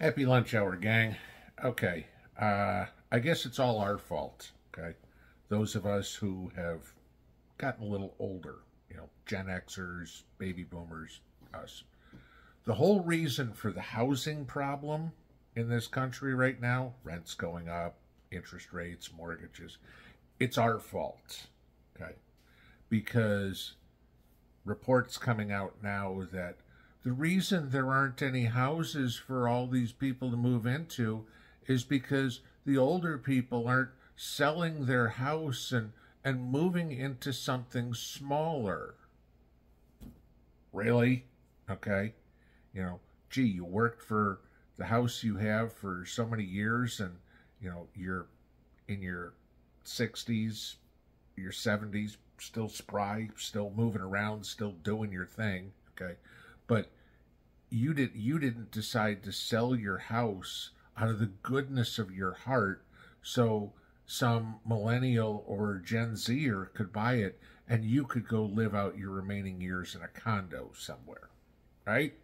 Happy lunch hour, gang. Okay, I guess it's all our fault, okay? Those of us who have gotten a little older, Gen Xers, baby boomers, us. The whole reason for the housing problem in this country right now, rents going up, interest rates, mortgages, it's our fault, okay? Because reports coming out now that the reason there aren't any houses for all these people to move into is because the older people aren't selling their house and moving into something smaller. Really? Okay. Gee, you worked for the house you have for so many years and, you're in your 60s, your 70s, still spry, still moving around, still doing your thing, okay? But you didn't decide to sell your house out of the goodness of your heart so some millennial or Gen Zer could buy it and you could go live out your remaining years in a condo somewhere, right?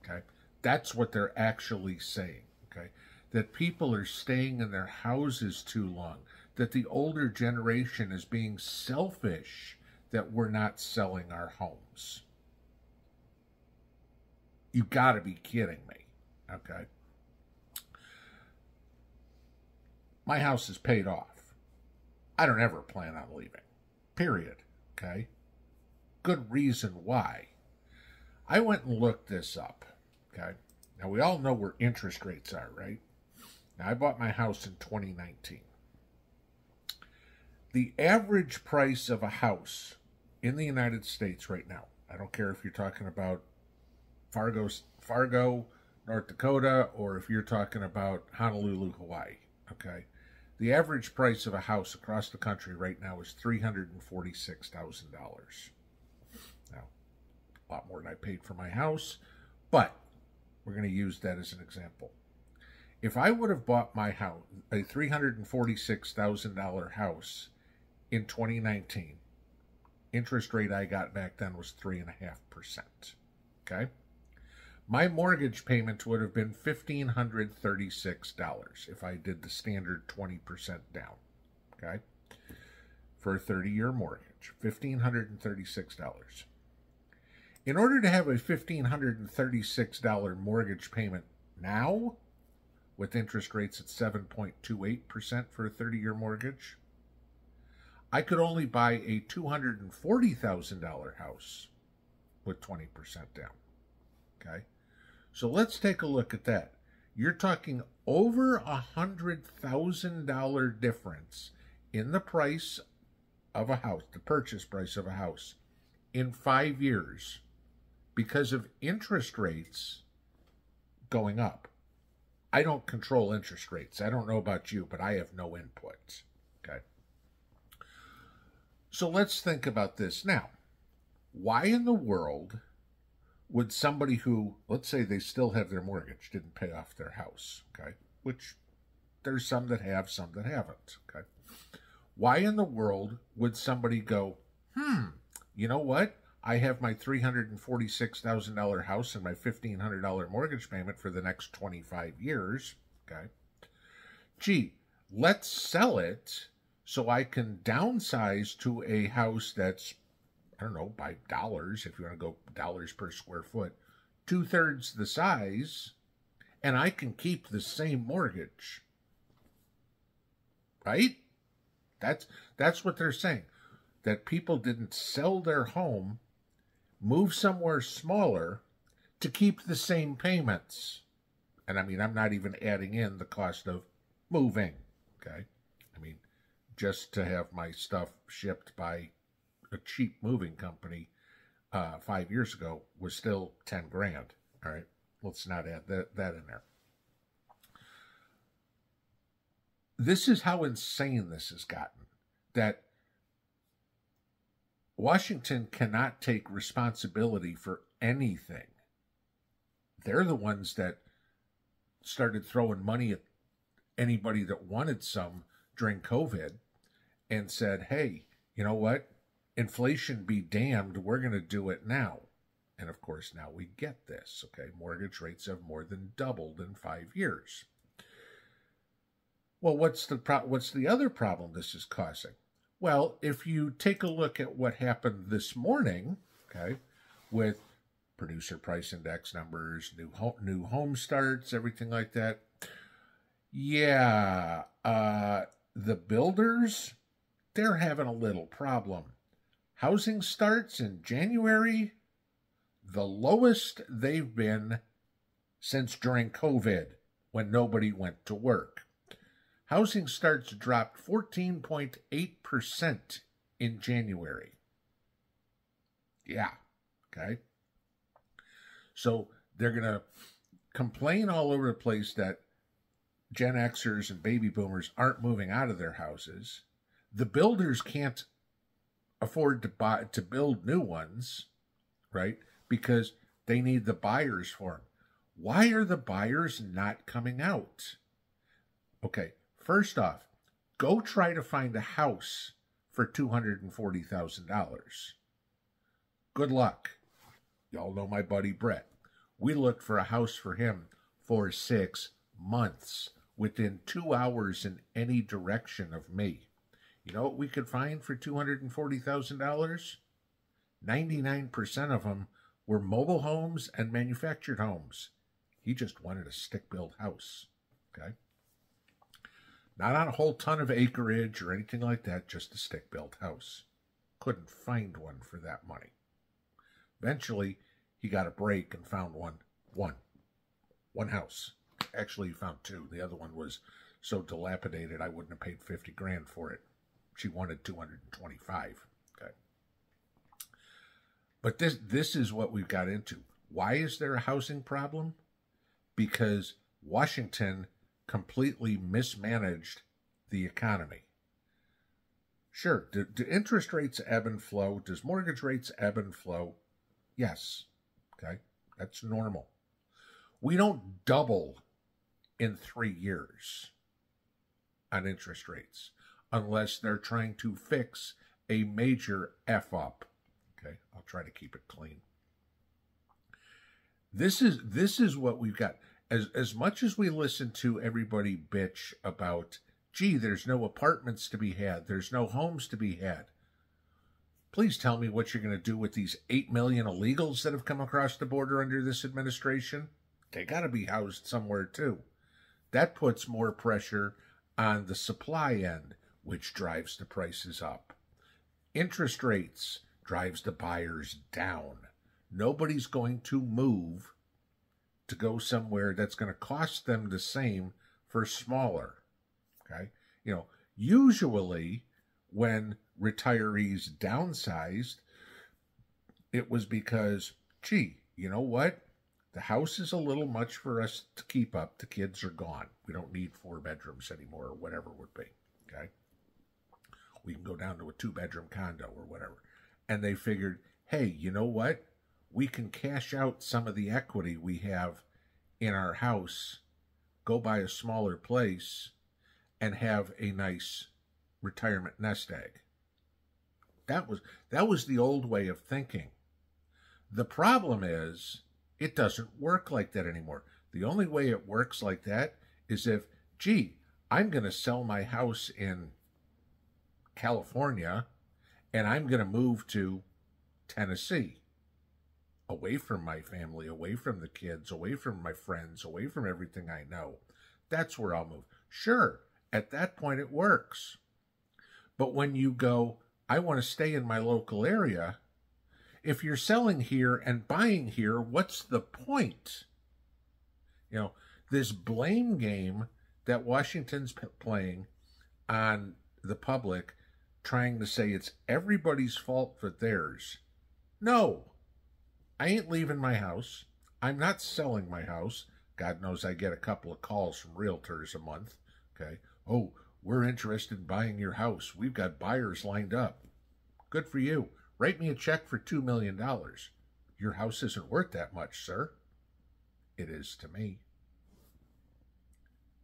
Okay, that's what they're actually saying, okay? That people are staying in their houses too long, that the older generation is being selfish, that we're not selling our homes. You gotta be kidding me, okay? My house is paid off. I don't ever plan on leaving, period, okay? Good reason why. I went and looked this up, okay? Now, we all know where interest rates are, right? Now, I bought my house in 2019. The average price of a house in the United States right now, I don't care if you're talking about Fargo, North Dakota, or if you're talking about Honolulu, Hawaii, okay? The average price of a house across the country right now is $346,000. Now, a lot more than I paid for my house, but we're going to use that as an example. If I would have bought my house, a $346,000 house in 2019, interest rate I got back then was 3.5%, okay? My mortgage payment would have been $1,536 if I did the standard 20% down, okay? For a 30-year mortgage, $1,536. In order to have a $1,536 mortgage payment now, with interest rates at 7.28% for a 30-year mortgage, I could only buy a $240,000 house with 20% down, okay? So let's take a look at that. You're talking over $100,000 difference in the price of a house, the purchase price of a house, in 5 years because of interest rates going up. I don't control interest rates. I don't know about you, but I have no input, okay? So let's think about this now. Why in the world would somebody who, let's say they still have their mortgage, didn't pay off their house, okay? Which there's some that have, some that haven't, okay? Why in the world would somebody go, you know what? I have my $346,000 house and my $1,500 mortgage payment for the next 25 years, okay? Gee, let's sell it so I can downsize to a house that's, I don't know, by dollars, if you want to go dollars per square foot, 2/3 the size, and I can keep the same mortgage. Right? That's what they're saying. That people didn't sell their home, move somewhere smaller to keep the same payments. And I mean, I'm not even adding in the cost of moving, okay? I mean, just to have my stuff shipped by a cheap moving company 5 years ago was still 10 grand. All right, let's not add that in there. This is how insane this has gotten, that Washington cannot take responsibility for anything. They're the ones that started throwing money at anybody that wanted some during COVID and said, hey, you know what? Inflation be damned, we're going to do it now. And of course, now we get this, okay? Mortgage rates have more than doubled in 5 years. Well, what's the other problem this is causing? Well, if you take a look at what happened this morning, okay, with producer price index numbers, new home starts, everything like that, yeah, the builders, they're having a little problem. Housing starts in January, the lowest they've been since during COVID, when nobody went to work. Housing starts dropped 14.8% in January. Yeah, okay. So they're going to complain all over the place that Gen Xers and baby boomers aren't moving out of their houses. The builders can't afford to build new ones, right? Because they need the buyers for them. Why are the buyers not coming out? Okay, first off, go try to find a house for $240,000. Good luck. Y'all know my buddy Brett. We looked for a house for him for 6 months, within 2 hours in any direction of me. You know what we could find for $240,000? 99% of them were mobile homes and manufactured homes. He just wanted a stick-built house, okay? Not on a whole ton of acreage or anything like that, just a stick-built house. Couldn't find one for that money. Eventually, he got a break and found one house. Actually, he found two. The other one was so dilapidated I wouldn't have paid $50,000 for it. She wanted $225,000. Okay. But this is what we've got into. Why is there a housing problem? Because Washington completely mismanaged the economy. Sure, do interest rates ebb and flow? Does mortgage rates ebb and flow? Yes. Okay, that's normal. We don't double in 3 years on interest rates unless they're trying to fix a major F up. Okay, I'll try to keep it clean. This is what we've got. As much as we listen to everybody bitch about, gee, there's no apartments to be had, there's no homes to be had. Please tell me what you're going to do with these 8 million illegals that have come across the border under this administration. They got to be housed somewhere too. That puts more pressure on the supply end, which drives the prices up. Interest rates drives the buyers down. Nobody's going to move to go somewhere that's going to cost them the same for smaller. Okay? You know, usually when retirees downsized, it was because, gee, you know what? The house is a little much for us to keep up. The kids are gone. We don't need 4 bedrooms anymore, or whatever it would be. Okay? We can go down to a 2-bedroom condo or whatever. And they figured, hey, you know what? We can cash out some of the equity we have in our house, go buy a smaller place, and have a nice retirement nest egg. That was the old way of thinking. The problem is, it doesn't work like that anymore. The only way it works like that is if, gee, I'm going to sell my house in California and I'm going to move to Tennessee, away from my family, away from the kids, away from my friends, away from everything I know. That's where I'll move. Sure, at that point it works. But when you go, I want to stay in my local area, if you're selling here and buying here, what's the point? You know, this blame game that Washington's playing on the public, trying to say it's everybody's fault for theirs. No, I ain't leaving my house. I'm not selling my house. God knows I get a couple of calls from realtors a month. Okay. Oh, we're interested in buying your house. We've got buyers lined up. Good for you. Write me a check for $2 million. Your house isn't worth that much, sir. It is to me.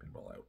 Pinball out.